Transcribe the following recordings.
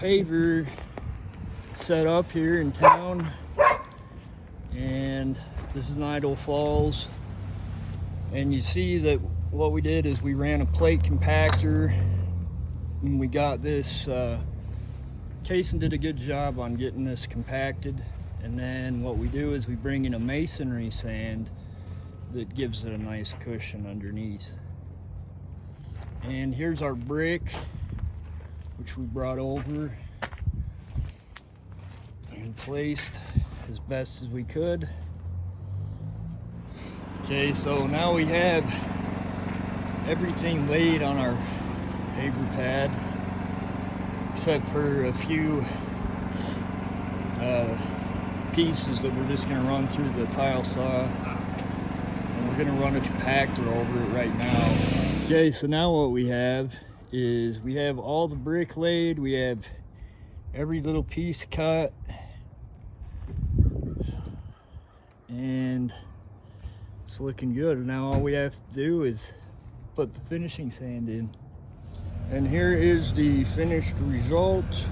paver set up here in town, and this is in Idaho Falls. And you see that what we did is we ran a plate compactor, and we got this, Cason did a good job on getting this compacted. And then what we do is we bring in a masonry sand that gives it a nice cushion underneath. And here's our brick, which we brought over and placed as best as we could. Okay, so now we have everything laid on our paver pad, except for a few pieces that we're just going to run through the tile saw, and we're going to run a compactor over it right now. Okay, so now what we have is we have all the brick laid, we have every little piece cut, and it's looking good. Now all we have to do is put the finishing sand in. And here is the finished result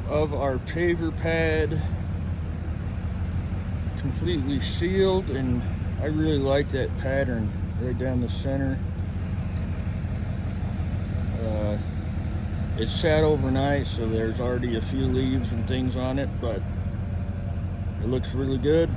of our paver pad, completely sealed, and I really like that pattern right down the center. It sat overnight, so there's already a few leaves and things on it, but it looks really good.